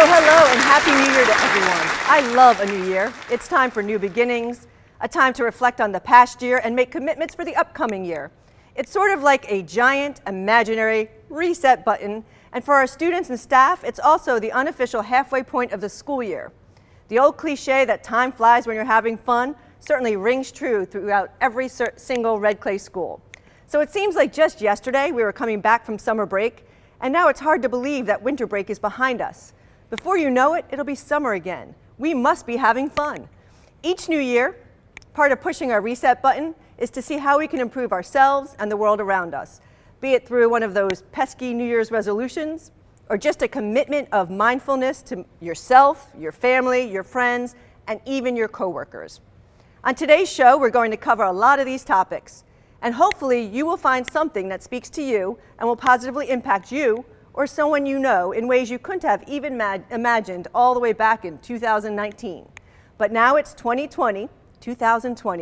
Hello, and Happy New Year to everyone. I love a new year. It's time for new beginnings, a time to reflect on the past year and make commitments for the upcoming year. It's sort of like a giant, imaginary reset button, and for our students and staff, it's also the unofficial halfway point of the school year. The old cliche that time flies when you're having fun certainly rings true throughout every single Red Clay school. So it seems like just yesterday we were coming back from summer break, and now it's hard to believe that winter break is behind us. Before you know it, it'll be summer again. We must be having fun. Each new year, part of pushing our reset button is to see how we can improve ourselves and the world around us, be it through one of those pesky New Year's resolutions, or just a commitment of mindfulness to yourself, your family, your friends, and even your coworkers. On today's show, we're going to cover a lot of these topics, and hopefully you will find something that speaks to you and will positively impact you or someone you know in ways you couldn't have even imagined all the way back in 2019. But now it's 2020,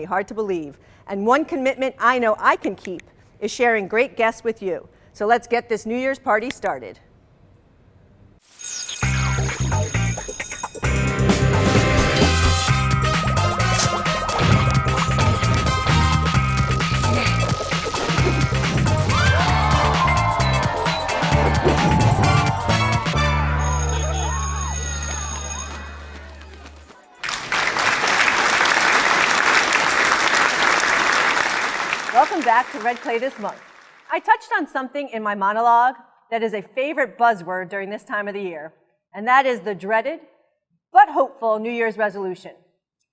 hard to believe. And one commitment I know I can keep is sharing great guests with you. So let's get this New Year's party started. Welcome back to Red Clay this month. I touched on something in my monologue that is a favorite buzzword during this time of the year, and that is the dreaded but hopeful New Year's resolution.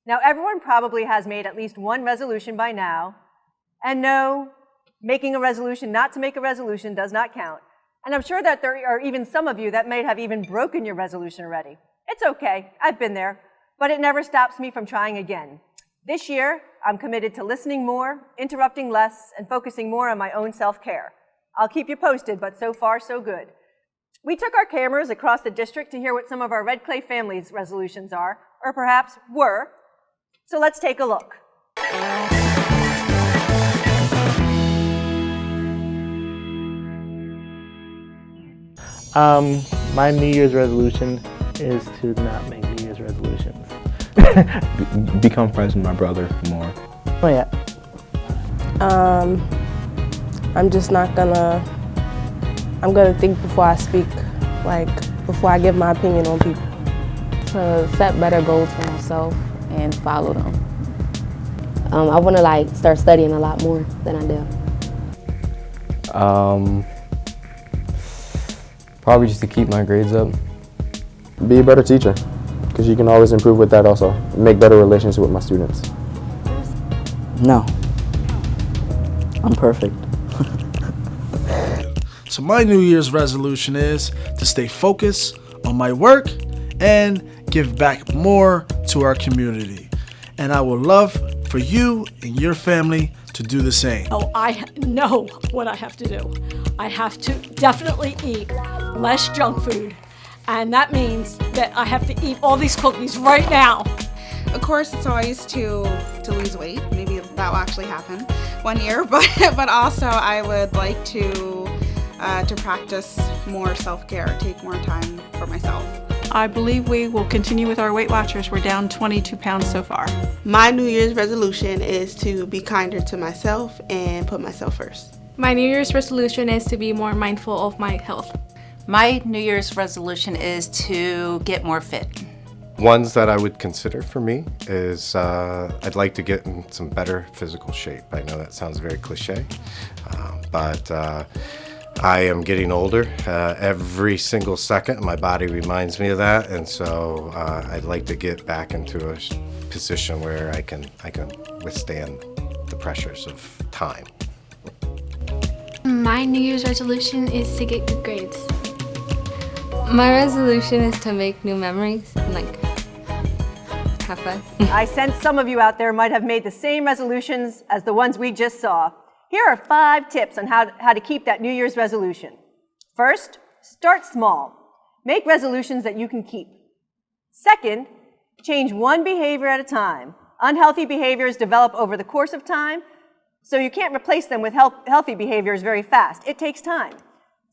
Now, everyone probably has made at least one resolution by now, and no, making a resolution not to make a resolution does not count. And I'm sure that there are even some of you that may have even broken your resolution already. It's okay, I've been there, but it never stops me from trying again. This year, I'm committed to listening more, interrupting less, and focusing more on my own self-care. I'll keep you posted, but so far, so good. We took our cameras across the district to hear what some of our Red Clay families' resolutions are, or perhaps were. So let's take a look. My New Year's resolution is to not make New Year's resolutions. Become friends with my brother more. Oh yeah. I'm just not gonna, I'm gonna think before I speak, like before I give my opinion on people. To set better goals for myself and follow them. I wanna start studying a lot more than I do. Probably just to keep my grades up. Be a better teacher, because you can always improve with that also. Make better relations with my students. No. I'm perfect. So my New Year's resolution is to stay focused on my work and give back more to our community. And I would love for you and your family to do the same. Oh, I know what I have to do. I have to definitely eat less junk food. And that means that I have to eat all these cookies right now. Of course, it's always to lose weight. Maybe that will actually happen one year, but also I would like to practice more self-care, take more time for myself. I believe we will continue with our Weight Watchers. We're down 22 pounds so far. My New Year's resolution is to be kinder to myself and put myself first. My New Year's resolution is to be more mindful of my health. My New Year's resolution is to get more fit. Ones that I would consider for me is I'd like to get in some better physical shape. I know that sounds very cliche, but I am getting older. Every single second, my body reminds me of that, and so I'd like to get back into a position where I can withstand the pressures of time. My New Year's resolution is to get good grades. My resolution is to make new memories and have fun. I sense some of you out there might have made the same resolutions as the ones we just saw. Here are 5 tips on how to keep that New Year's resolution. First, start small. Make resolutions that you can keep. Second, change one behavior at a time. Unhealthy behaviors develop over the course of time, so you can't replace them with healthy behaviors very fast. It takes time.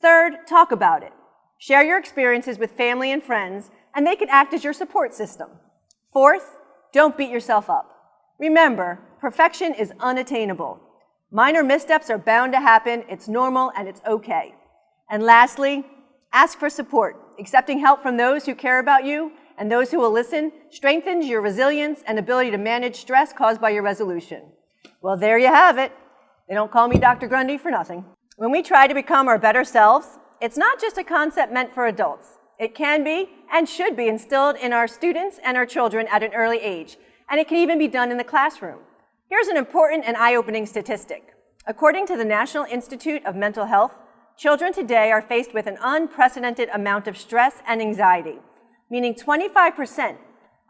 Third, talk about it. Share your experiences with family and friends, and they can act as your support system. Fourth, don't beat yourself up. Remember, perfection is unattainable. Minor missteps are bound to happen. It's normal and it's okay. And lastly, ask for support. Accepting help from those who care about you and those who will listen strengthens your resilience and ability to manage stress caused by your resolution. Well, there you have it. They don't call me Dr. Grundy for nothing. When we try to become our better selves, it's not just a concept meant for adults. It can be and should be instilled in our students and our children at an early age, and it can even be done in the classroom. Here's an important and eye-opening statistic. According to the National Institute of Mental Health, children today are faced with an unprecedented amount of stress and anxiety, meaning 25%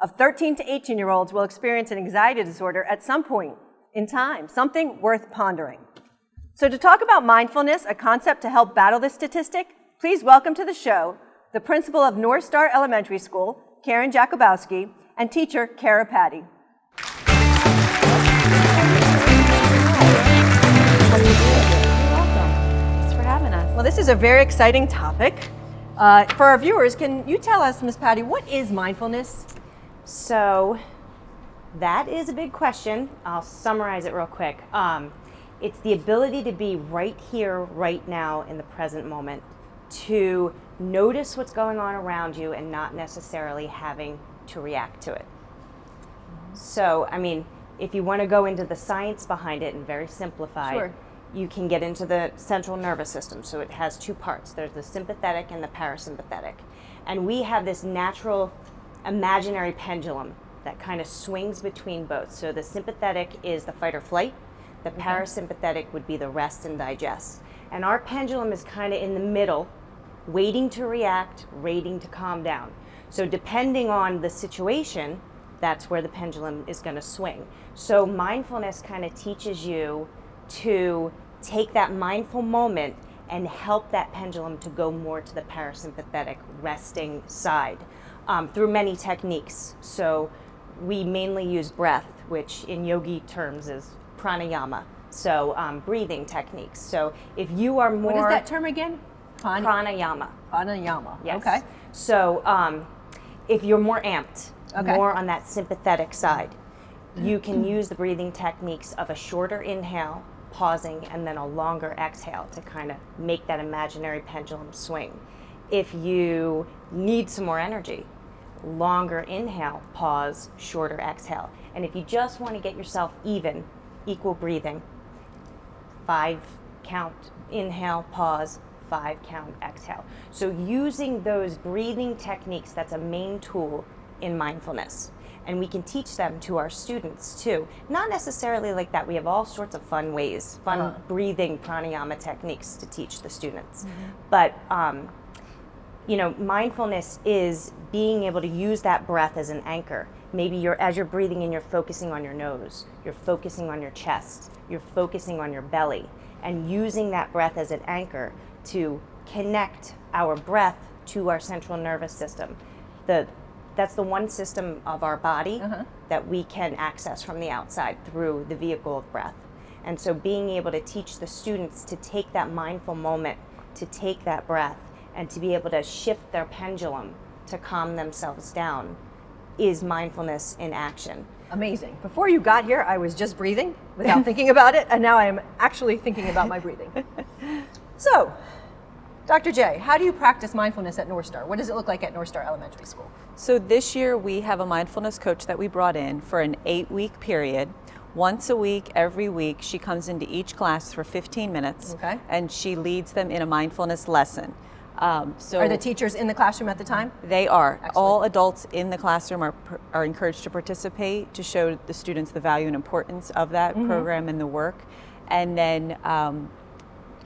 of 13 to 18-year-olds will experience an anxiety disorder at some point in time, something worth pondering. So to talk about mindfulness, a concept to help battle this statistic, please welcome to the show the principal of North Star Elementary School, Karin Jakubowski, and teacher, Patti. Thanks for having us. Well, this is a very exciting topic. For our viewers, can you tell us, Ms. Patti, what is mindfulness? So, that is a big question. I'll summarize it real quick. It's the ability to be right here, right now, in the present moment, to notice what's going on around you and not necessarily having to react to it. So, I mean, if you want to go into the science behind it and very simplified, Sure. you can get into the central nervous system. So it has two parts. There's the sympathetic and the parasympathetic. And we have this natural imaginary pendulum that kind of swings between both. So the sympathetic is the fight or flight. The parasympathetic would be the rest and digest. And our pendulum is kind of in the middle, waiting to react, waiting to calm down. So depending on the situation, that's where the pendulum is going to swing. So mindfulness kind of teaches you to take that mindful moment and help that pendulum to go more to the parasympathetic resting side through many techniques. So we mainly use breath, which in yogi terms is pranayama. So breathing techniques. So if you are more... What is that term again? Pranayama. Pranayama, Yes. okay. So if you're more amped, more on that sympathetic side, you can use the breathing techniques of a shorter inhale, pausing, and then a longer exhale to kind of make that imaginary pendulum swing. If you need some more energy, longer inhale, pause, shorter exhale. And if you just want to get yourself even, equal breathing, 5 count inhale, pause, 5 count exhale. So using those breathing techniques, that's a main tool in mindfulness. And we can teach them to our students too. Not necessarily like that. We have all sorts of fun ways, breathing pranayama techniques to teach the students. But you know, mindfulness is being able to use that breath as an anchor. Maybe as you're breathing in, you're focusing on your nose, you're focusing on your chest, you're focusing on your belly, and using that breath as an anchor to connect our breath to our central nervous system. That's the one system of our body that we can access from the outside through the vehicle of breath. And so being able to teach the students to take that mindful moment, to take that breath, and to be able to shift their pendulum to calm themselves down is mindfulness in action. Amazing. Before you got here, I was just breathing without thinking about it, and now I am actually thinking about my breathing. So, Dr. J, how do you practice mindfulness at North Star? What does it look like at North Star Elementary School? So this year we have a mindfulness coach that we brought in for an 8-week period. Once a week, every week, she comes into each class for 15 minutes, and she leads them in a mindfulness lesson. So are the teachers in the classroom at the time? They are. Excellent. All adults in the classroom are encouraged to participate, to show the students the value and importance of that program and the work. And then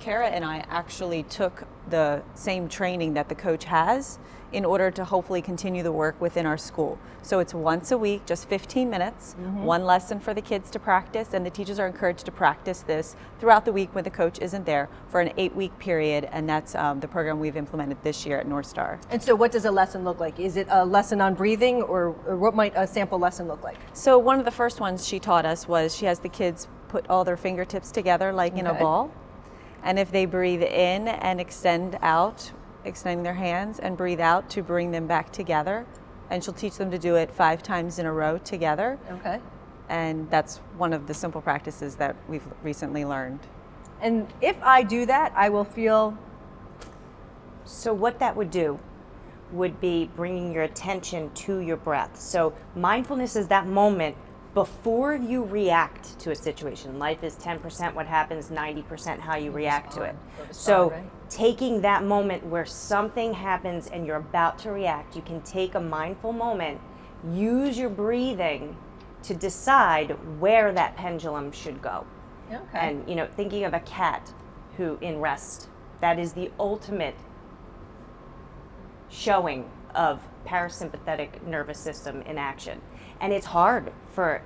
Kara and I actually took the same training that the coach has in order to hopefully continue the work within our school. So it's once a week, just 15 minutes, one lesson for the kids to practice, and the teachers are encouraged to practice this throughout the week when the coach isn't there for an 8-week period, and that's the program we've implemented this year at North Star. And so what does a lesson look like? Is it a lesson on breathing, or what might a sample lesson look like? So one of the first ones she taught us was she has the kids put all their fingertips together like in a ball, and if they breathe in and extend out extending their hands, and breathe out to bring them back together. And she'll teach them to do it 5 times in a row together. Okay. And that's one of the simple practices that we've recently learned. And if I do that, I will feel. So what that would do would be bringing your attention to your breath. So mindfulness is that moment before you react to a situation. Life is 10% what happens, 90% how you react to it. So taking that moment where something happens and you're about to react, you can take a mindful moment, use your breathing to decide where that pendulum should go. Okay. And thinking of a cat who in rest, that is the ultimate showing of parasympathetic nervous system in action. And it's hard for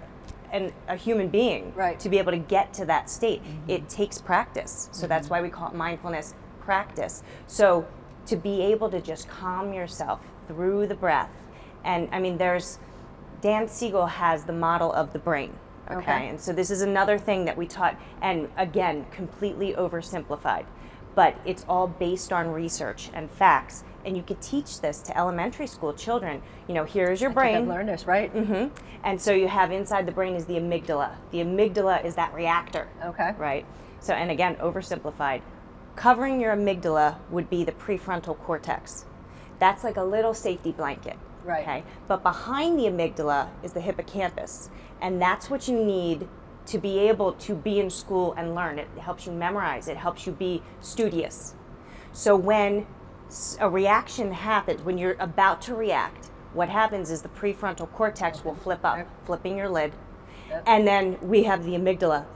a human being to be able to get to that state. It takes practice. So that's why we call it mindfulness practice. So to be able to just calm yourself through the breath. And I mean, Dan Siegel has the model of the brain. Okay. And so this is another thing that we taught, and again, completely oversimplified, but it's all based on research and facts. And you could teach this to elementary school children. Here's your brain. I've learned this, right? Mm-hmm. And so you have inside the brain is the amygdala. The amygdala is that reactor. Okay. Right? So, and again, oversimplified. Covering your amygdala would be the prefrontal cortex. That's like a little safety blanket. Right. Okay. But behind the amygdala is the hippocampus. And that's what you need to be able to be in school and learn. It helps you memorize. It helps you be studious. So when a reaction happens, when you're about to react, what happens is the prefrontal cortex will flip up, flipping your lid. And then we have the amygdala.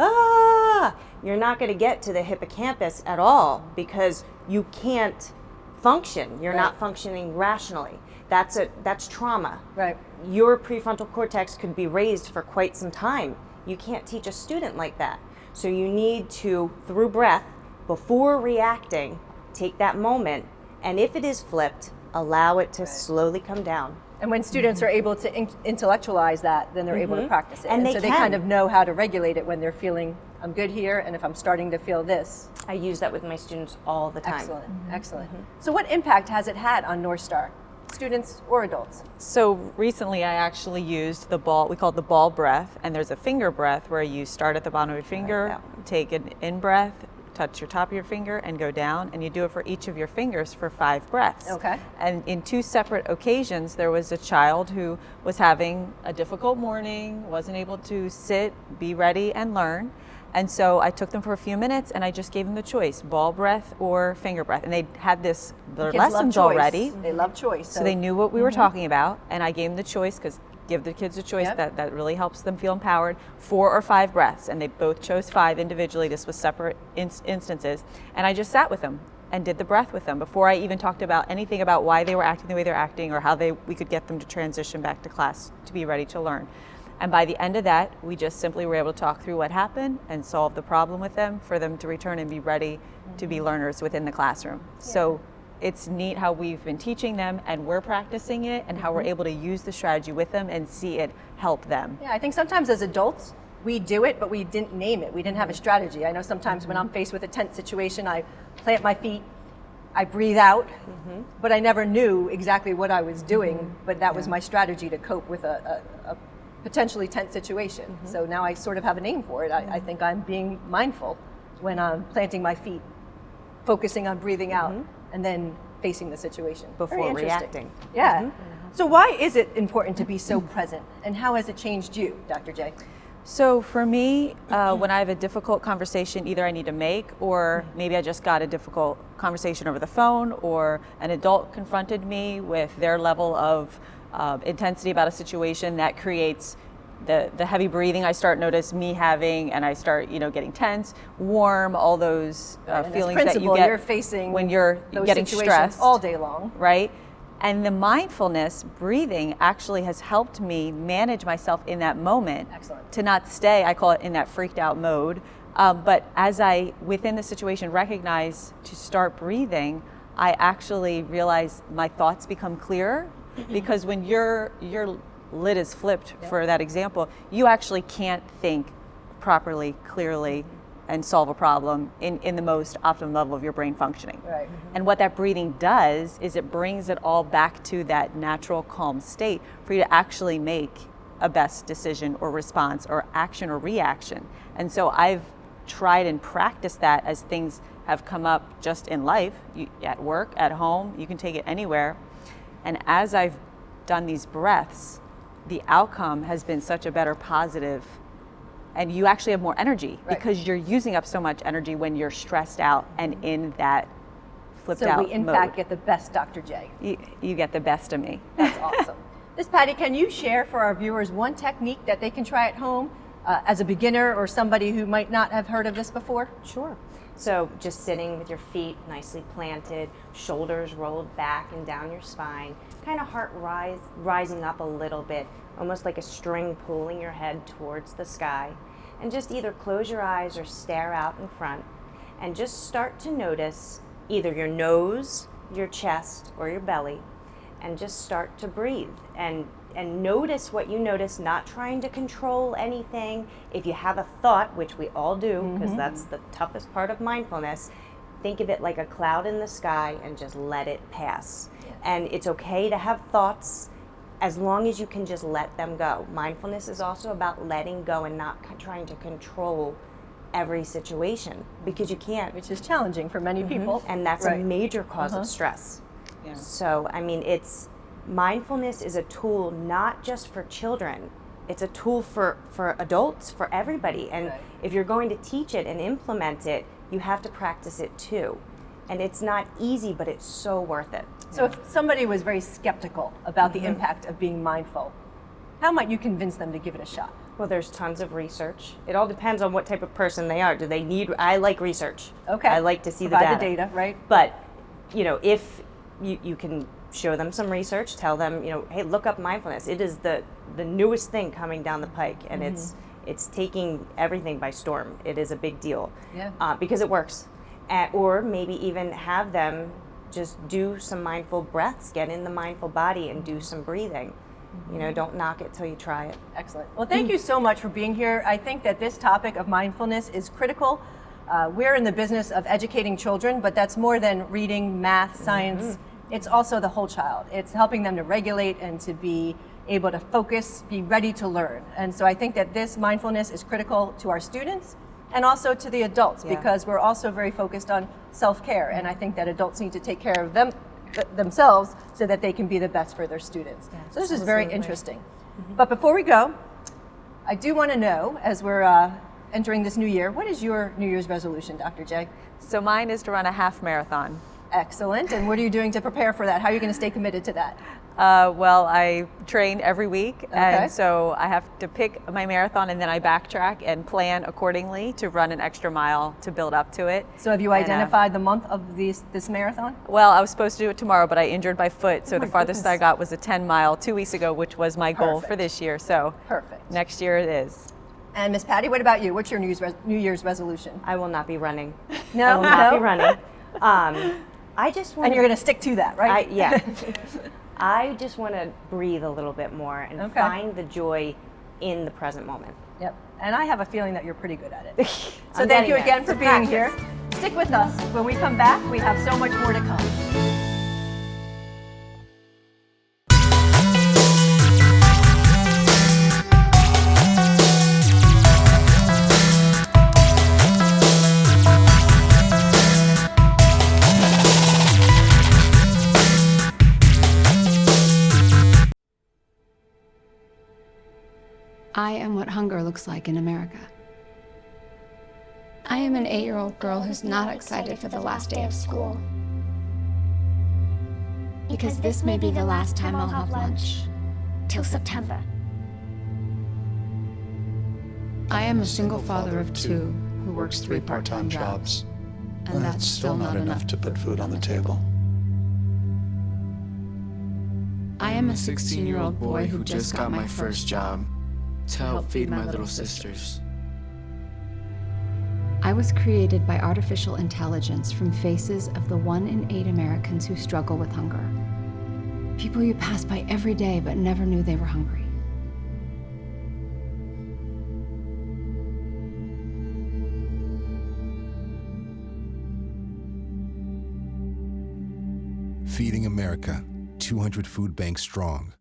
You're not going to get to the hippocampus at all because you can't function. You're not functioning rationally. That's trauma. Right. Your prefrontal cortex could be raised for quite some time. You can't teach a student like that. So you need to, through breath, before reacting, take that moment, and if it is flipped, allow it to slowly come down. And when students are able to intellectualize that, then they're able to practice it. And so they kind of know how to regulate it when they're feeling, I'm good here, and if I'm starting to feel this. I use that with my students all the time. Excellent, excellent. So what impact has it had on North Star, students or adults? So recently I actually used the ball, we call it the ball breath, and there's a finger breath where you start at the bottom of your finger, take an in breath, touch your top of your finger and go down, and you do it for each of your fingers for 5 breaths. Okay. And in 2 separate occasions, there was a child who was having a difficult morning, wasn't able to sit, be ready, and learn. And so I took them for a few minutes and I just gave them the choice, ball breath or finger breath. And they had their lessons already. They love choice. So they knew what we were talking about, and I gave them the choice because give the kids a choice that really helps them feel empowered. 4 or 5 breaths, and they both chose 5 individually. This was separate instances, and I just sat with them and did the breath with them before I even talked about anything about why they were acting the way they're acting or how we could get them to transition back to class to be ready to learn. And by the end of that, we just simply were able to talk through what happened and solve the problem with them for them to return and be ready to be learners within the classroom. So it's neat how we've been teaching them and we're practicing it and how we're able to use the strategy with them and see it help them. Yeah, I think sometimes as adults, we do it, but we didn't name it. We didn't have a strategy. I know sometimes when I'm faced with a tense situation, I plant my feet, I breathe out, but I never knew exactly what I was doing, but that was my strategy to cope with a potentially tense situation. So now I sort of have a name for it. I think I'm being mindful when I'm planting my feet, focusing on breathing out, and then facing the situation. Before reacting. Yeah. So why is it important to be so present, and how has it changed you, Dr. J? So for me, when I have a difficult conversation either I need to make, or maybe I just got a difficult conversation over the phone, or an adult confronted me with their level of intensity about a situation that creates the heavy breathing I start notice me having, and I start getting tense, warm, all those feelings that you get you're facing when you're getting stressed all day long, right? And the mindfulness breathing actually has helped me manage myself in that moment. Excellent. To not stay, I call it, in that freaked out mode. But as I, within the situation, recognize to start breathing, I actually realize my thoughts become clearer, because when your lid is flipped, for that example, you actually can't think properly, clearly, and solve a problem in the most optimum level of your brain functioning. Right. And what that breathing does is it brings it all back to that natural calm state for you to actually make a best decision or response or action or reaction. And so I've tried and practiced that as things have come up just in life, at work, at home, you can take it anywhere. And as I've done these breaths, the outcome has been such a better positive, and you actually have more energy because you're using up so much energy when you're stressed out and in that flipped out So mode. we in fact get the best Dr. J. You get the best of me. That's awesome. Miss Patti, can you share for our viewers one technique that they can try at home as a beginner or somebody who might not have heard of this before? Sure. So just sitting with your feet nicely planted, shoulders rolled back and down your spine, kind of heart rising up a little bit, almost like a string pulling your head towards the sky. And just either close your eyes or stare out in front and just start to notice either your nose, your chest, or your belly, and just start to breathe and notice what you notice, not trying to control anything. If you have a thought, which we all do, because that's the toughest part of mindfulness, think of it like a cloud in the sky and just let it pass. And it's okay to have thoughts as long as you can just let them go. Mindfulness is also about letting go and not trying to control every situation, because you can't. Which is challenging for many people. And that's a major cause of stress. Yeah. So, I mean, mindfulness is a tool not just for children, it's a tool for adults, for everybody. And if you're going to teach it and implement it, you have to practice it too. And it's not easy, but it's so worth it. So if somebody was very skeptical about the impact of being mindful, how might you convince them to give it a shot? Well, there's tons of research. It all depends on what type of person they are. Do they need, I like research. Okay. I like to see Provide the data. right? But, if you can show them some research, tell them, hey, look up mindfulness. It is the newest thing coming down the pike, and it's taking everything by storm. It is a big deal because it works. Or maybe even have them just do some mindful breaths, get in the mindful body and do some breathing. Don't knock it till you try it. Excellent. Well, thank you so much for being here. I think that this topic of mindfulness is critical. We're in the business of educating children, but that's more than reading, math, science. It's also the whole child. It's helping them to regulate and to be able to focus, be ready to learn. And so I think that this mindfulness is critical to our students and also to the adults, because we're also very focused on self-care. And I think that adults need to take care of themselves so that they can be the best for their students. So this is very interesting. But before we go, I do want to know, as we're entering this new year, what is your New Year's resolution, Dr. J? So mine is to run a half marathon. Excellent. And what are you doing to prepare for that? How are you going to stay committed to that? Well, I train every week, and so I have to pick my marathon, and then I backtrack and plan accordingly to run an extra mile to build up to it. So have you identified the month of this marathon? Well, I was supposed to do it tomorrow, but I injured my foot, so the farthest I got was a 10-mile 2 weeks ago, which was my goal for this year. So next year it is. And Miss Patti, what about you? What's your New Year's resolution? I will not be running. No, I will not be running. I just want. And you're going to stick to that, right? I just want to breathe a little bit more and find the joy in the present moment. Yep. And I have a feeling that you're pretty good at it. So thank you again for being here. Stick with us. When we come back, we have so much more to come. I am what hunger looks like in America. I am an 8-year-old girl who's not excited for the last day of school. Because this may be the last time I'll have lunch. Till September. I am a single father of 2 who works 3 part-time jobs. And that's still not enough to put food on the table. I am a 16-year-old boy who just got my first job. To help feed my little sisters. I was created by artificial intelligence from faces of the 1 in 8 Americans who struggle with hunger. People you pass by every day but never knew they were hungry. Feeding America, 200 food banks strong.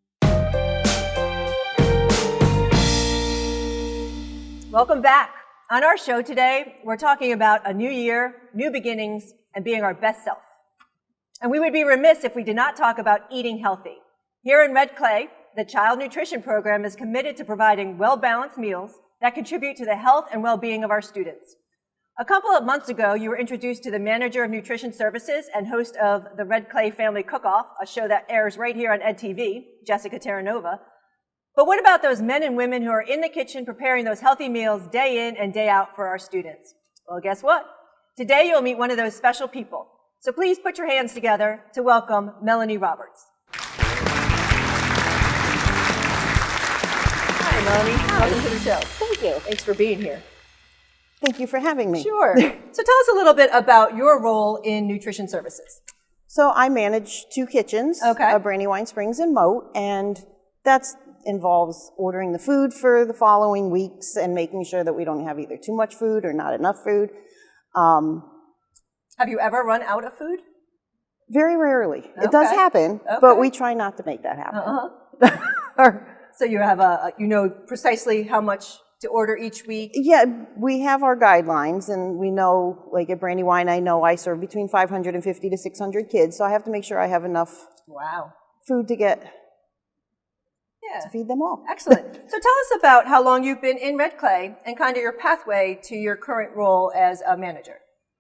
Welcome back. On our show today, we're talking about a new year, new beginnings, and being our best self. And we would be remiss if we did not talk about eating healthy. Here in Red Clay, the Child Nutrition Program is committed to providing well-balanced meals that contribute to the health and well-being of our students. A couple of months ago, you were introduced to the Manager of Nutrition Services and host of the Red Clay Family Cook-Off, a show that airs right here on EDtv, Jessica Terranova. But what about those men and women who are in the kitchen preparing those healthy meals day in and day out for our students? Well, guess what? Today you'll meet one of those special people. So please put your hands together to welcome Melanie Roberts. Hi, Melanie. Welcome to the show. Thank you. Thanks for being here. Thank you for having me. Sure. So tell us a little bit about your role in nutrition services. So I manage 2 kitchens, Brandywine Springs and Moat, and that involves ordering the food for the following weeks and making sure that we don't have either too much food or not enough food. Have you ever run out of food? Very rarely. It does happen, but we try not to make that happen. So you have you know precisely how much to order each week? Yeah, we have our guidelines, and we know, like at Brandywine, I know I serve between 550 to 600 kids, so I have to make sure I have enough food to feed them all. Excellent. So tell us about how long you've been in Red Clay and kind of your pathway to your current role as a manager.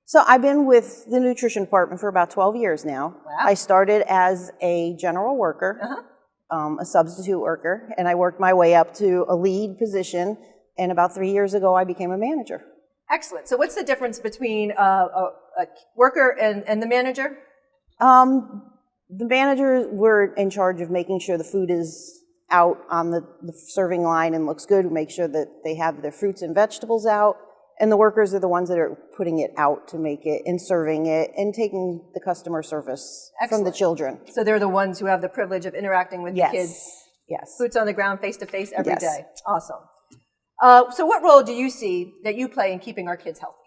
So I've been with the nutrition department for about 12 years now. Wow. I started as a general worker, a substitute worker, and I worked my way up to a lead position, and about 3 years ago I became a manager. Excellent. So what's the difference between a worker and the manager? The managers were in charge of making sure the food is out on the serving line and looks good. We make sure that they have their fruits and vegetables out. And the workers are the ones that are putting it out to make it and serving it and taking the customer service from the children. So they're the ones who have the privilege of interacting with the kids. Yes. Boots on the ground, face to face every Yes. day. Awesome. So what role do you see that you play in keeping our kids healthy?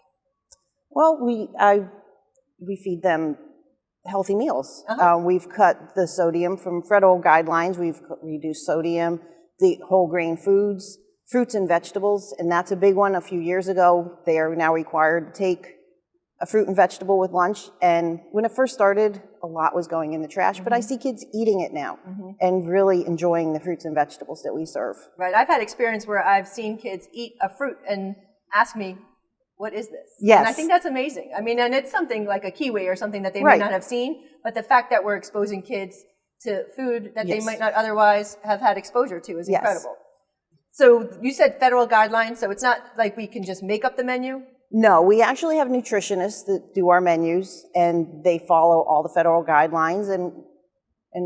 Well, we feed them healthy meals. We've cut the sodium from federal guidelines. We've reduced sodium, the whole grain foods, fruits and vegetables, and that's a big one. A few years ago, they are now required to take a fruit and vegetable with lunch. And when it first started, a lot was going in the trash, but I see kids eating it now and really enjoying the fruits and vegetables that we serve. Right. I've had experience where I've seen kids eat a fruit and ask me, what is this? Yes. And I think that's amazing. I mean, and it's something like a kiwi or something that they might not have seen, but the fact that we're exposing kids to food that they might not otherwise have had exposure to is incredible. So you said federal guidelines, so it's not like we can just make up the menu? No, we actually have nutritionists that do our menus, and they follow all the federal guidelines, and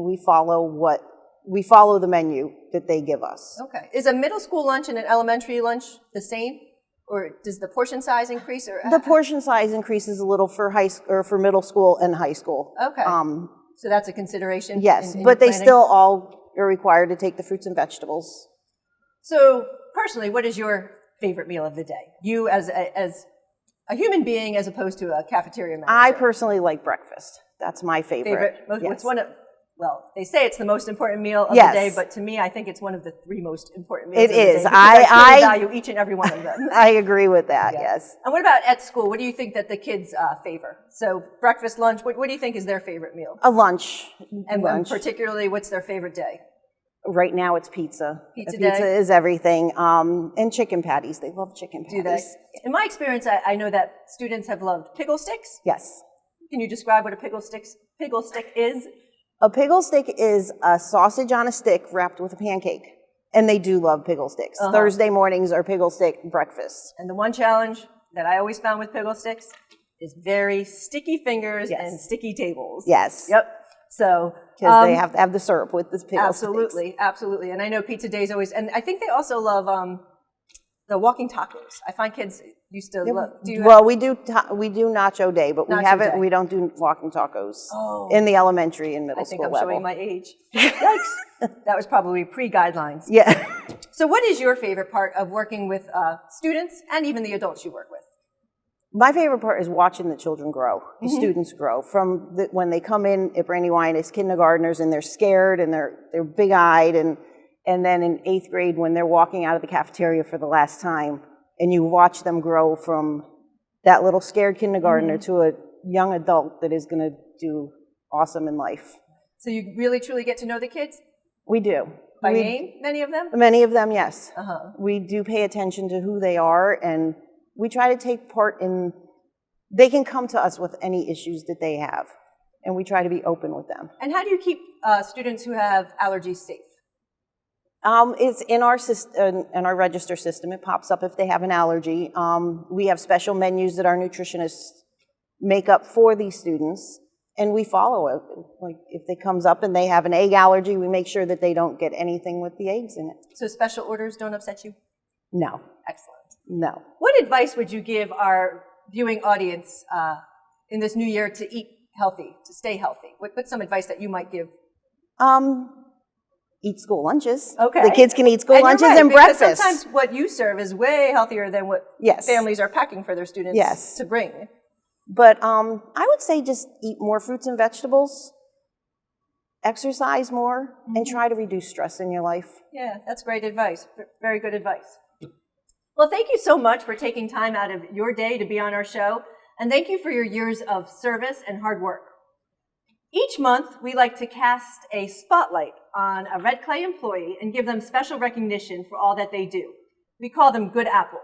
we follow the menu that they give us. Okay. Is a middle school lunch and an elementary lunch the same? Or does the portion size increase? Or the portion size increases a little for for middle school and high school. Okay. So that's a consideration? Yes, in but they planning? still all are required to take the fruits and vegetables. So personally, what is your favorite meal of the day? You as a human being as opposed to a cafeteria manager. I personally like breakfast. That's my favorite. It's one of, well, they say it's the most important meal of the day, but to me, I think it's one of the 3 most important meals of the day. It is. I value each and every one of them. I agree with that, yes. And what about at school? What do you think that the kids favor? So breakfast, lunch, what do you think is their favorite meal? A lunch. And particularly, what's their favorite day? Right now it's pizza. Pizza day is everything. And chicken patties. They love chicken patties. Do they? In my experience, I know that students have loved pickle sticks. Yes. Can you describe what a pickle stick is? A pickle stick is a sausage on a stick wrapped with a pancake. And they do love pickle sticks. Thursday mornings are pickle stick breakfast. And the one challenge that I always found with pickle sticks is very sticky fingers and sticky tables. Yes. Yep. So because they have to have the syrup with this pickle sticks. Absolutely. And I know Pizza Days always, and I think they also love the walking tacos. I find kids used to love. We do nacho day, but we don't do walking tacos in the elementary and middle school level. I think I'm showing my age. Yikes. That was probably pre-guidelines. Yeah. So what is your favorite part of working with students and even the adults you work with? My favorite part is watching the children grow, the students grow. From when they come in at Brandywine as kindergartners and they're scared and they're big-eyed, and then in 8th grade when they're walking out of the cafeteria for the last time, and you watch them grow from that little scared kindergartner to a young adult that is going to do awesome in life. So you really truly get to know the kids? We do. By name, many of them? Many of them, yes. Uh-huh. We do pay attention to who they are, and we try to take part in, they can come to us with any issues that they have, and we try to be open with them. And how do you keep students who have allergies safe? It's in our register system. It pops up if they have an allergy. We have special menus that our nutritionists make up for these students, and we follow it. Like if it comes up and they have an egg allergy, we make sure that they don't get anything with the eggs in it. So special orders don't upset you? No. Excellent. No. What advice would you give our viewing audience in this new year to eat healthy, to stay healthy? What's some advice that you might give? Eat school lunches. Okay. The kids can eat school lunches you're right, and because breakfast. Sometimes what you serve is way healthier than what families are packing for their students to bring. But I would say just eat more fruits and vegetables, exercise more, and try to reduce stress in your life. Yeah, that's great advice. Very good advice. Well, thank you so much for taking time out of your day to be on our show, and thank you for your years of service and hard work. Each month, we like to cast a spotlight on a Red Clay employee and give them special recognition for all that they do. We call them good apples.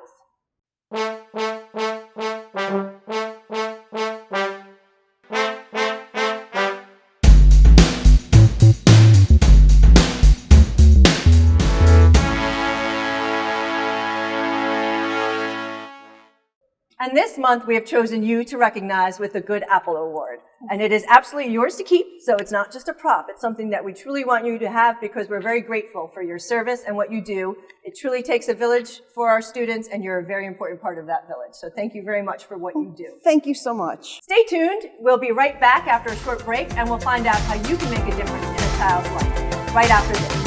And this month, we have chosen you to recognize with the Good Apple Award. And it is absolutely yours to keep, so it's not just a prop. It's something that we truly want you to have because we're very grateful for your service and what you do. It truly takes a village for our students, and you're a very important part of that village. So thank you very much for what you do. Thank you so much. Stay tuned. We'll be right back after a short break, and we'll find out how you can make a difference in a child's life right after this.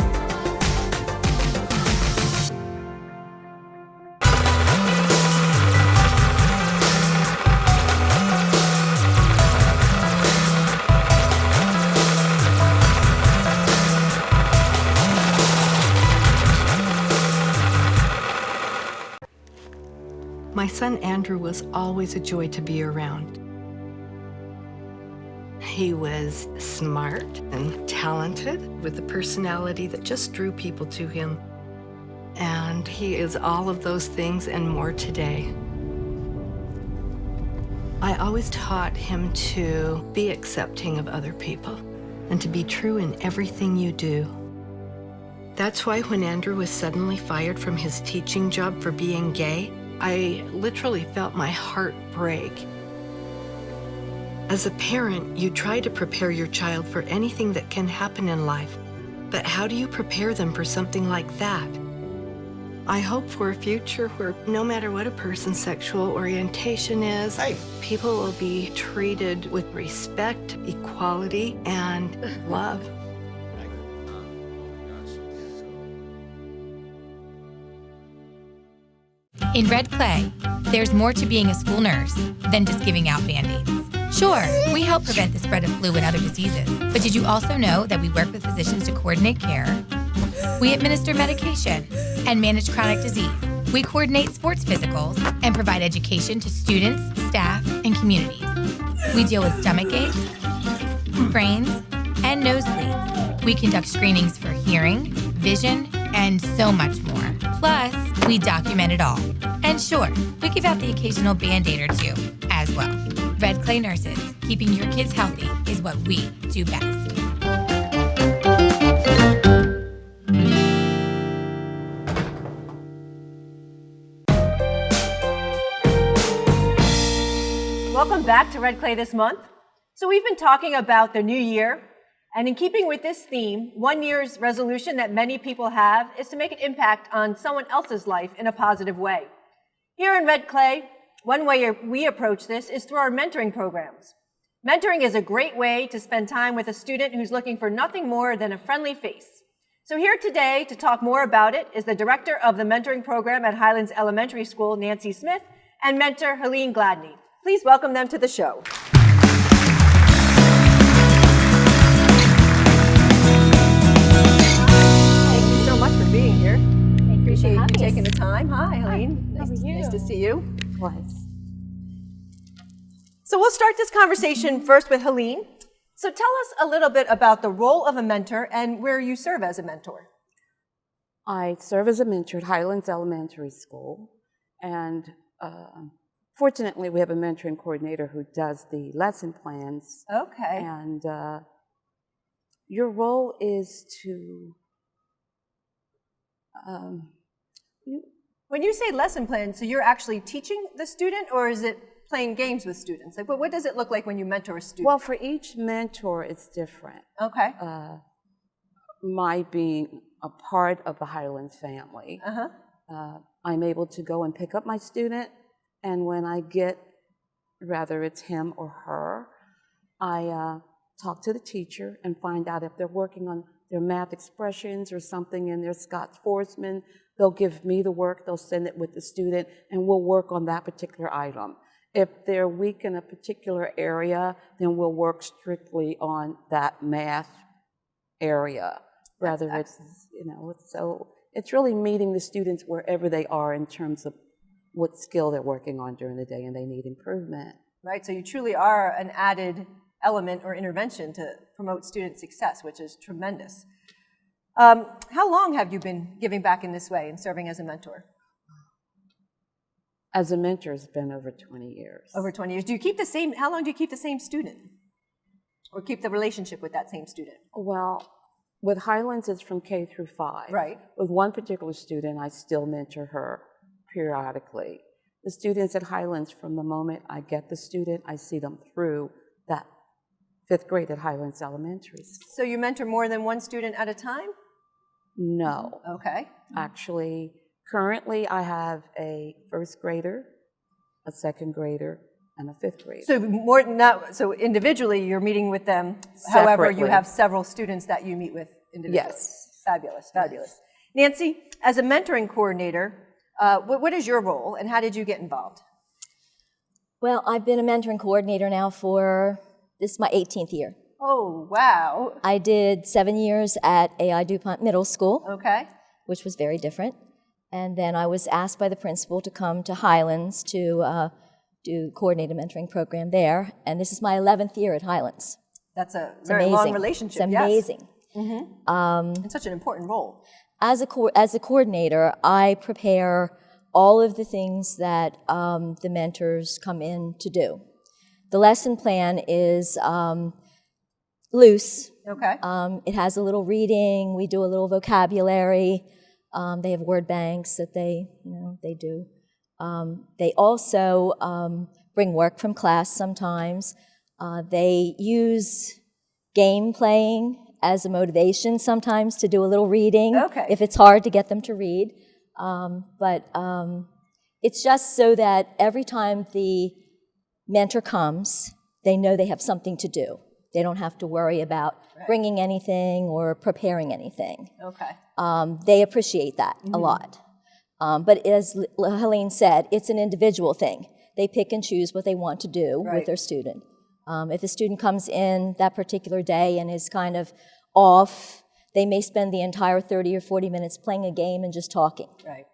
My son Andrew was always a joy to be around. He was smart and talented with a personality that just drew people to him. And he is all of those things and more today. I always taught him to be accepting of other people and to be true in everything you do. That's why when Andrew was suddenly fired from his teaching job for being gay, I literally felt my heart break. As a parent, you try to prepare your child for anything that can happen in life, but how do you prepare them for something like that? I hope for a future where no matter what a person's sexual orientation is, people will be treated with respect, equality, and love. In Red Clay, there's more to being a school nurse than just giving out Band-Aids. Sure, we help prevent the spread of flu and other diseases, but did you also know that we work with physicians to coordinate care? We administer medication and manage chronic disease. We coordinate sports physicals and provide education to students, staff, and communities. We deal with stomach aches, sprains, and nosebleeds. We conduct screenings for hearing, vision, and so much more. Plus, we document it all. And sure, we give out the occasional Band-Aid or two as well. Red Clay Nurses, keeping your kids healthy is what we do best. Welcome back to Red Clay this month. So we've been talking about the new year, and in keeping with this theme, one year's resolution that many people have is to make an impact on someone else's life in a positive way. Here in Red Clay, one way we approach this is through our mentoring programs. Mentoring is a great way to spend time with a student who's looking for nothing more than a friendly face. So here today to talk more about it is the director of the mentoring program at Highlands Elementary School, Nancy Smith, and mentor Helene Gladney. Please welcome them to the show. Thank you so much for being here. Appreciate you taking the time. Hi, Helene. Nice to see you. So we'll start this conversation first with Helene. So tell us a little bit about the role of a mentor and where you serve as a mentor. I serve as a mentor at Highlands Elementary School, and fortunately we have a mentoring coordinator who does the lesson plans. Okay. And your role is to... When you say lesson plan, so you're actually teaching the student, or is it playing games with students? Like, what does it look like when you mentor a student? Well, for each mentor, it's different. Okay. My being a part of the Highlands family, I'm able to go and pick up my student, and when I get, whether it's him or her, I talk to the teacher and find out if they're working on their math expressions or something in their Scott-Forsman. They'll give me the work, they'll send it with the student, and we'll work on that particular item. If they're weak in a particular area, then we'll work strictly on that math area. Rather it's, so it's really meeting the students wherever they are in terms of what skill they're working on during the day and they need improvement. Right, so you truly are an added element or intervention to promote student success, which is tremendous. How long have you been giving back in this way and serving as a mentor? As a mentor, it's been over 20 years. Over 20 years. Do you keep the same, how long do you keep the same student? Or keep the relationship with that same student? Well, with Highlands, it's from K through 5. Right. With one particular student, I still mentor her periodically. The students at Highlands, from the moment I get the student, I see them through that 5th grade at Highlands Elementary. So you mentor more than one student at a time? No. Okay. Actually, currently I have a 1st grader, a 2nd grader, and a 5th grader. So more than that, so individually you're meeting with them. Separately. However, you have several students that you meet with individually. Yes. Fabulous, fabulous. Nancy, as a mentoring coordinator, what is your role and how did you get involved? Well, I've been a mentoring coordinator now for, this is my 18th year. Oh, wow. I did 7 years at AI DuPont Middle School. Okay. Which was very different. And then I was asked by the principal to come to Highlands to coordinate a mentoring program there. And this is my 11th year at Highlands. That's a It's very amazing. long relationship. It's amazing. Yes. And such an important role. As a coordinator, I prepare all of the things that the mentors come in to do. The lesson plan is loose. Okay. It has a little reading. We do a little vocabulary. They have word banks that they do. They also bring work from class sometimes. They use game playing as a motivation sometimes to do a little reading if it's hard to get them to read. But it's just so that every time the mentor comes, they know they have something to do. They don't have to worry about bringing anything or preparing anything. Okay. They appreciate that a lot. But as Helene said, it's an individual thing. They pick and choose what they want to do with their student. If a student comes in that particular day and is kind of off, they may spend the entire 30 or 40 minutes playing a game and just talking. Right.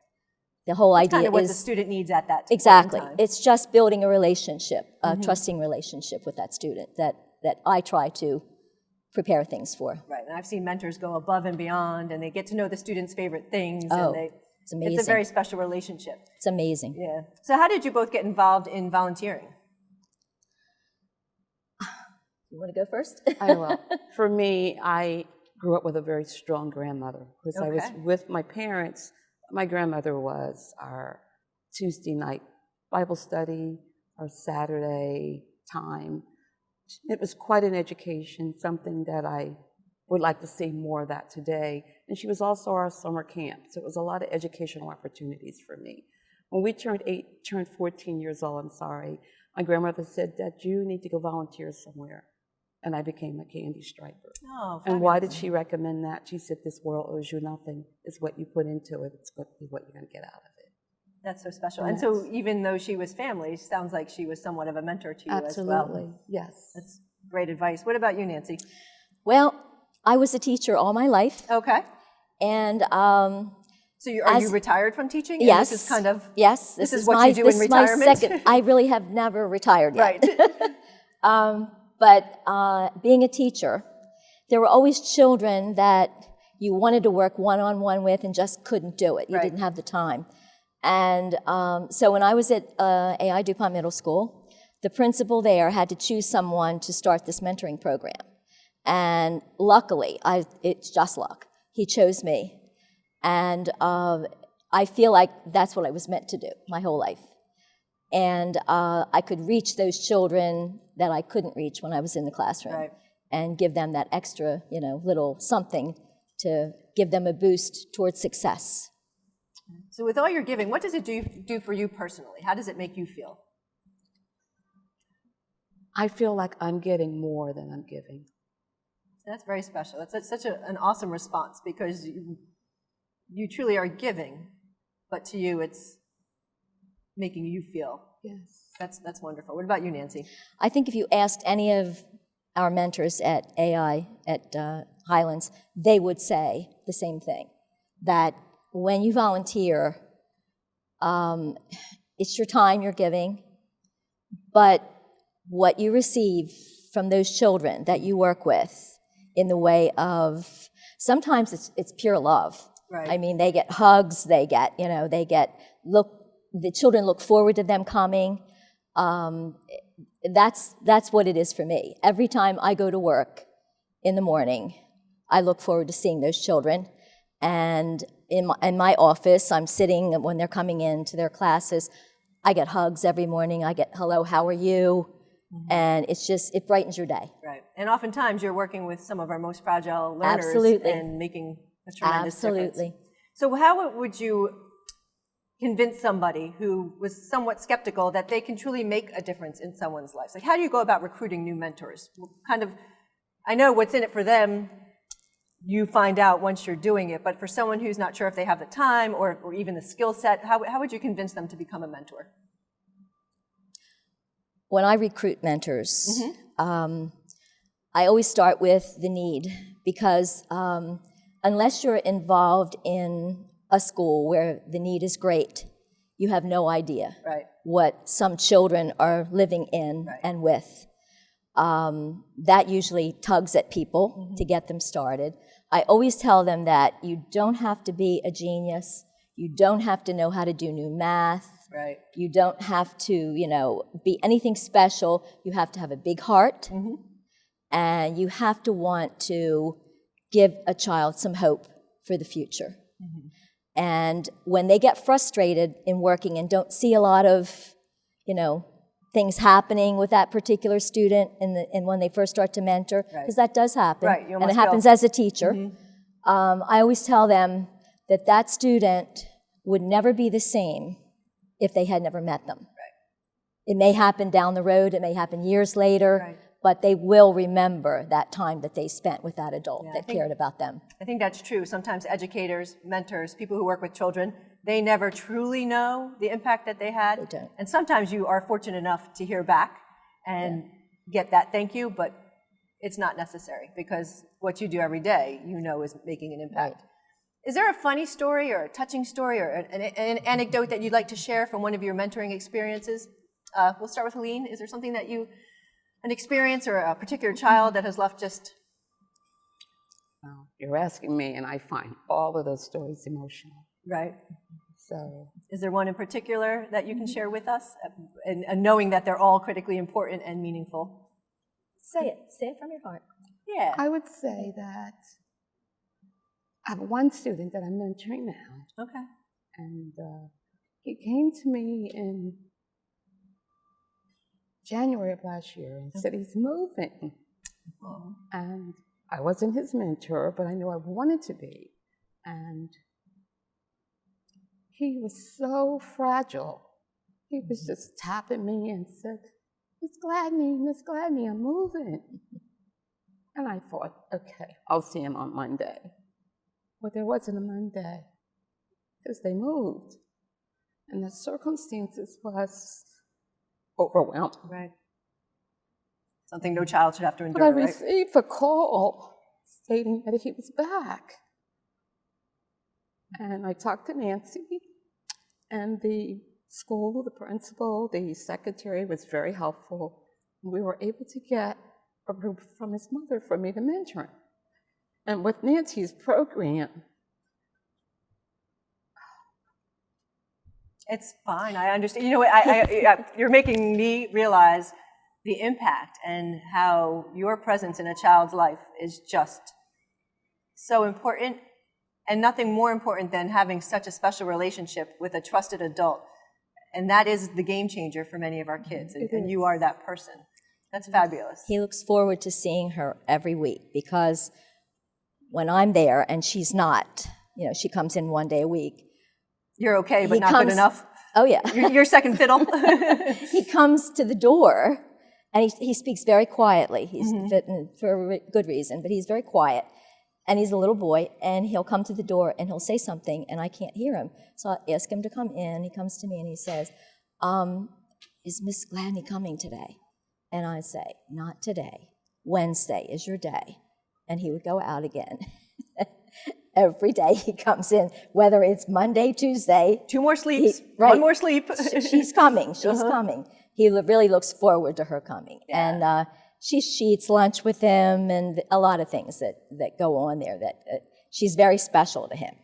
The whole That's idea kind of what is the student needs at that exactly. time. It's just building a relationship, a trusting relationship with that student that I try to prepare things for. Right, and I've seen mentors go above and beyond, and they get to know the student's favorite things. Oh, and it's amazing. It's a very special relationship. It's amazing. Yeah. So how did you both get involved in volunteering? You want to go first? I will. For me, I grew up with a very strong grandmother because I was with my parents. My grandmother was our Tuesday night Bible study, our Saturday time. It was quite an education, something that I would like to see more of that today. And she was also our summer camp, so it was a lot of educational opportunities for me. When we turned 14 years old, my grandmother said, "Dad, you need to go volunteer somewhere." And I became a candy striper. Oh, and why did she recommend that? She said, "This world owes you nothing. It's what you put into it. It's going to be what you're going to get out of it." That's so special. And so even though she was family, it sounds like she was somewhat of a mentor to you as well. Absolutely, yes. That's great advice. What about you, Nancy? Well, I was a teacher all my life. Okay. And so are you retired from teaching? Yes. And this is kind of this is what you do in retirement. My second. I really have never retired yet. Right. But being a teacher, there were always children that you wanted to work one-on-one with and just couldn't do it. You didn't have the time. And so when I was at AI DuPont Middle School, the principal there had to choose someone to start this mentoring program. And luckily, it's just luck, he chose me. And I feel like that's what I was meant to do my whole life. And I could reach those children that I couldn't reach when I was in the classroom and give them that extra, little something to give them a boost towards success. So with all your giving, what does it do for you personally? How does it make you feel? I feel like I'm getting more than I'm giving. That's very special. That's such an awesome response, because you truly are giving, but to you it's making you feel. Yes. That's wonderful. What about you, Nancy? I think if you asked any of our mentors at AI, at Highlands, they would say the same thing, that when you volunteer, it's your time you're giving, but what you receive from those children that you work with in the way of, sometimes it's pure love. Right. I mean, they get hugs, the children look forward to them coming. That's what it is for me. Every time I go to work in the morning, I look forward to seeing those children. And in my office, I'm sitting when they're coming into their classes. I get hugs every morning. I get, hello, how are you? Mm-hmm. And it brightens your day. Right. And oftentimes you're working with some of our most fragile learners. Absolutely. And making a tremendous difference. Absolutely. So how would you convince somebody who was somewhat skeptical that they can truly make a difference in someone's life? Like, how do you go about recruiting new mentors? I know what's in it for them, you find out once you're doing it, but for someone who's not sure if they have the time or even the skill set, how would you convince them to become a mentor? When I recruit mentors, Mm-hmm. I always start with the need, because unless you're involved in a school where the need is great, you have no idea what some children are living in and with. That usually tugs at people to get them started. I always tell them that you don't have to be a genius. You don't have to know how to do new math. Right. You don't have to, be anything special. You have to have a big heart. Mm-hmm. And you have to want to give a child some hope for the future. Mm-hmm. And when they get frustrated in working and don't see a lot of, things happening with that particular student and when they first start to mentor, because that does happen, and it happens as a teacher, I always tell them that student would never be the same if they had never met them. Right. It may happen down the road, it may happen years later, but they will remember that time that they spent with that adult that cared about them. I think that's true. Sometimes educators, mentors, people who work with children, they never truly know the impact that they had. They don't. And sometimes you are fortunate enough to hear back and get that thank you, but it's not necessary, because what you do every day, is making an impact. Right. Is there a funny story or a touching story or an anecdote that you'd like to share from one of your mentoring experiences? We'll start with Helene. Is there something that an experience or a particular child that has left just... Well, you're asking me, and I find all of those stories emotional. Right. So, is there one in particular that you can share with us, and knowing that they're all critically important and meaningful? Say it from your heart. Yeah. I would say that I have one student that I'm mentoring now. Okay. And he came to me in January of last year and said he's moving. Oh. And I wasn't his mentor, but I knew I wanted to be. And he was so fragile. He was just tapping me and said, Miss Gladney, I'm moving. And I thought, okay, I'll see him on Monday. But there wasn't a Monday, because they moved. And the circumstances was overwhelming. Right. Something no child should have to endure, But I right? received a call stating that he was back. And I talked to Nancy, and the school, the principal, the secretary was very helpful. We were able to get approval from his mother for me to mentor him. And with Nancy's program, It's fine. I understand. You know what? You're making me realize the impact and how your presence in a child's life is just so important, and nothing more important than having such a special relationship with a trusted adult. And that is the game changer for many of our kids, and you are that person. That's fabulous. He looks forward to seeing her every week because when I'm there and she's not, she comes in one day a week. You're okay, but not good enough? Oh, yeah. You're second fiddle? He comes to the door, and he speaks very quietly. He's for a good reason, but he's very quiet. And he's a little boy, and he'll come to the door, and he'll say something, and I can't hear him. So I ask him to come in. He comes to me, and he says, is Miss Gladney coming today? And I say, not today. Wednesday is your day. And he would go out again. Every day he comes in, whether it's Monday, Tuesday. 2 more sleeps, right. 1 more sleep. She's coming, she's coming. He really looks forward to her coming. Yeah. And she eats lunch with him and a lot of things that go on there. That she's very special to him.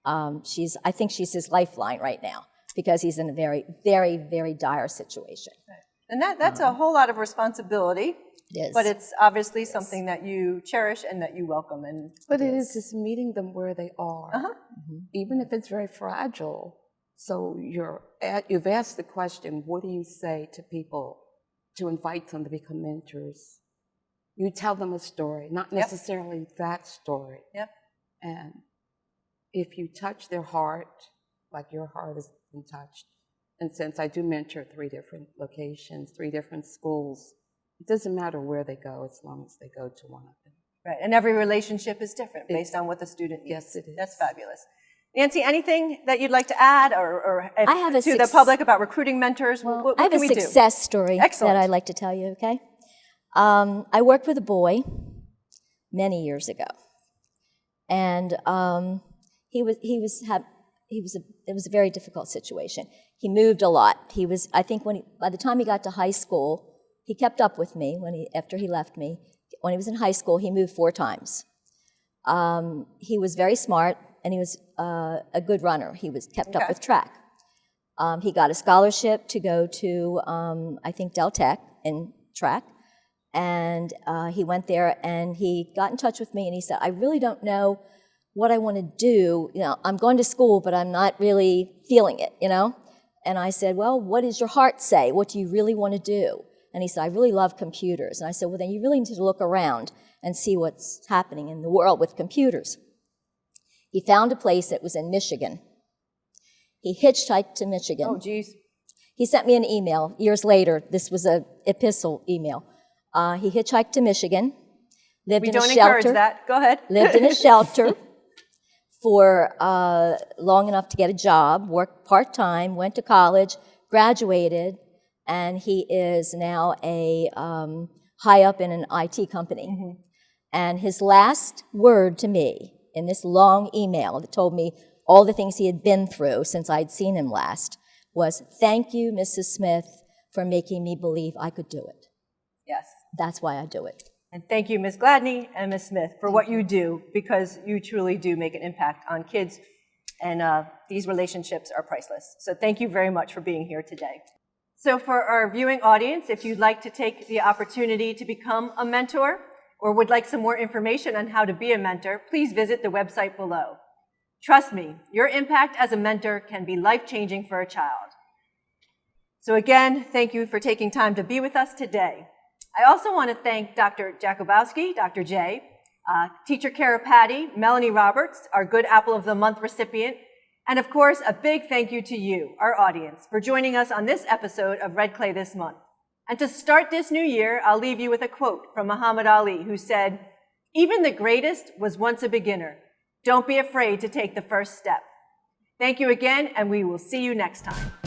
I think she's his lifeline right now because he's in a very, very, very dire situation. And that's a whole lot of responsibility. It is. But it's obviously something that you cherish and that you welcome. But it is just meeting them where they are, even if it's very fragile. So you've asked the question, what do you say to people to invite them to become mentors? You tell them a story, not necessarily that story. Yep. And if you touch their heart, like your heart has been touched, and since I do mentor 3 different locations, 3 different schools, it doesn't matter where they go as long as they go to one of them. Right, and every relationship is different based on what the student needs. Yes, it is. That's fabulous. Nancy, anything that you'd like to add or I have to the public about recruiting mentors? Well, what I have can a we do? success story that I'd like to tell you, okay? I worked with a boy many years ago, and it was a very difficult situation. He moved a lot. I think by the time he got to high school, he kept up with me after he left me. When he was in high school, he moved 4 times. He was very smart, and he was a good runner. He was kept up with track. He got a scholarship to go to, I think, Del Tech in track. And he went there, and he got in touch with me, and he said, I really don't know what I want to do. I'm going to school, but I'm not really feeling it, And I said, well, what does your heart say? What do you really want to do? And he said, I really love computers. And I said, well, then you really need to look around and see what's happening in the world with computers. He found a place that was in Michigan. He hitchhiked to Michigan. Oh, geez. He sent me an email years later. This was an epistle email. He hitchhiked to Michigan, lived in a shelter. We don't encourage that. Go ahead. Lived in a shelter for long enough to get a job, worked part-time, went to college, graduated, and he is now high up in an IT company. And his last word to me in this long email that told me all the things he had been through since I'd seen him last was, thank you, Mrs. Smith, for making me believe I could do it. Yes. That's why I do it. And thank you, Ms. Gladney and Ms. Smith, for what you do, because you truly do make an impact on kids, and these relationships are priceless. So thank you very much for being here today. So for our viewing audience, if you'd like to take the opportunity to become a mentor or would like some more information on how to be a mentor, please visit the website below. Trust me, your impact as a mentor can be life-changing for a child. So again, thank you for taking time to be with us today. I also want to thank Dr. Jakubowski, Dr. J, Teacher Cara Patti, Melanie Roberts, our Good Apple of the Month recipient, and of course, a big thank you to you, our audience, for joining us on this episode of Red Clay This Month. And to start this new year, I'll leave you with a quote from Muhammad Ali, who said, "Even the greatest was once a beginner. Don't be afraid to take the first step." Thank you again, and we will see you next time.